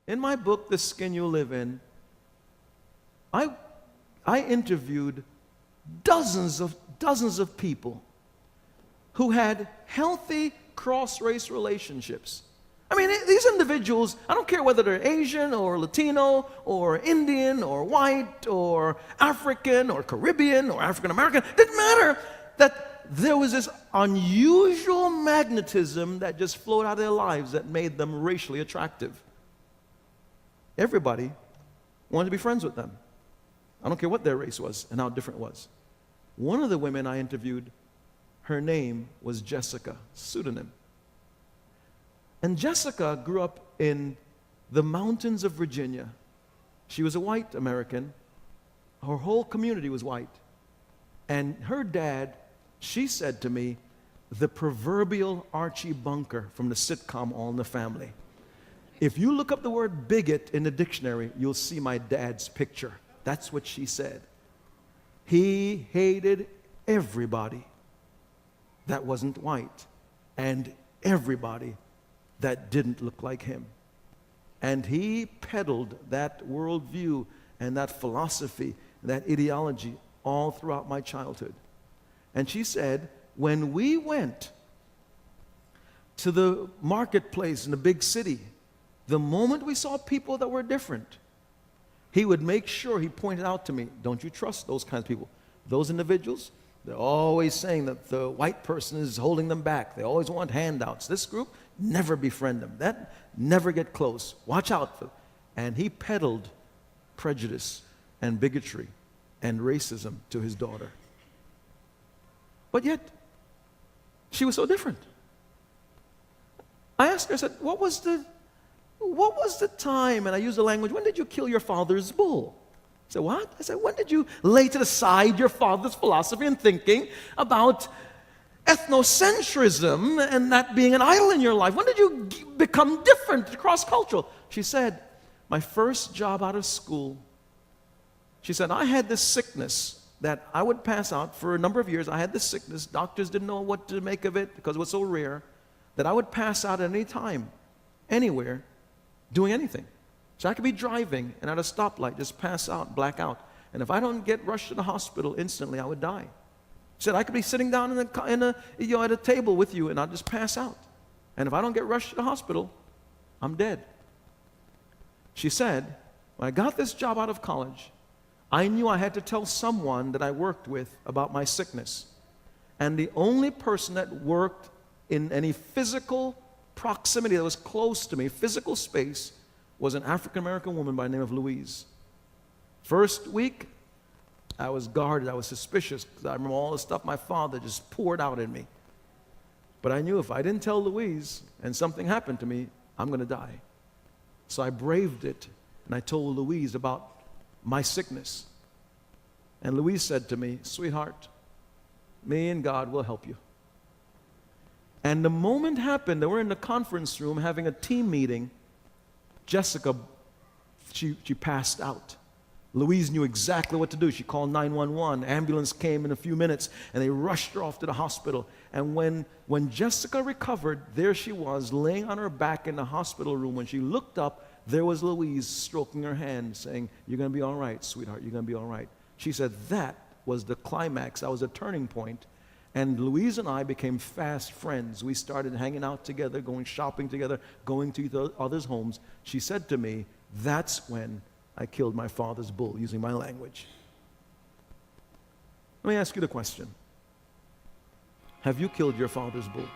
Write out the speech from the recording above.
In my book, The Skin You Live In, I interviewed dozens of people who had healthy cross-race relationships. I mean, these individuals, I don't care whether they're Asian or Latino or Indian or white or African or Caribbean or African American, it didn't matter, that there was this unusual magnetism that just flowed out of their lives that made them racially attractive. Everybody wanted to be friends with them. I don't care what their race was and how different it was. One of the women I interviewed, her name was Jessica, pseudonym. And Jessica grew up in the mountains of Virginia. She was a white American. Her whole community was white. And her dad, she said to me, the proverbial Archie Bunker from the sitcom All in the Family. If you look up the word bigot in the dictionary, you'll see my dad's picture. That's what she said. He hated everybody that wasn't white and everybody that didn't look like him. And he peddled that worldview and that philosophy, that ideology all throughout my childhood. And she said, when we went to the marketplace in the big city, the moment we saw people that were different, he would make sure he pointed out to me, don't you trust those kinds of people. Those individuals, they're always saying that the white person is holding them back. They always want handouts. This group, never befriend them. That, never get close. Watch out for them. And he peddled prejudice and bigotry and racism to his daughter. But yet, she was so different. I asked her, I said, what was the time, and I used the language, when did you kill your father's bull? I said, what? I said, when did you lay to the side your father's philosophy and thinking about ethnocentrism and that being an idol in your life? When did you become different, cross-cultural? She said, my first job out of school. She said, I had this sickness that I would pass out for a number of years. I had this sickness. Doctors didn't know what to make of it because it was so rare, that I would pass out at any time, anywhere, doing anything. So I could be driving and at a stoplight just pass out, black out. And if I don't get rushed to the hospital instantly, I would die. She said I could be sitting down at a table with you and I'll just pass out. And if I don't get rushed to the hospital, I'm dead. She said, when I got this job out of college, I knew I had to tell someone that I worked with about my sickness. And the only person that worked in any physical proximity that was close to me, physical space, was an African-American woman by the name of Louise. First week, I was guarded, I was suspicious, because I remember all the stuff my father just poured out in me. But I knew if I didn't tell Louise and something happened to me, I'm going to die. So I braved it, and I told Louise about my sickness. And Louise said to me, sweetheart, me and God will help you. And the moment happened that we're in the conference room having a team meeting, Jessica, she passed out. Louise knew exactly what to do. She called 911. Ambulance came in a few minutes, and they rushed her off to the hospital. And when Jessica recovered, there she was, laying on her back in the hospital room. When she looked up, there was Louise stroking her hand, saying, you're going to be all right, sweetheart, you're going to be all right. She said that was the climax. That was a turning point. And Louise and I became fast friends. We started hanging out together, going shopping together, going to each other's homes. She said to me, that's when I killed my father's bull, using my language. Let me ask you the question. Have you killed your father's bull?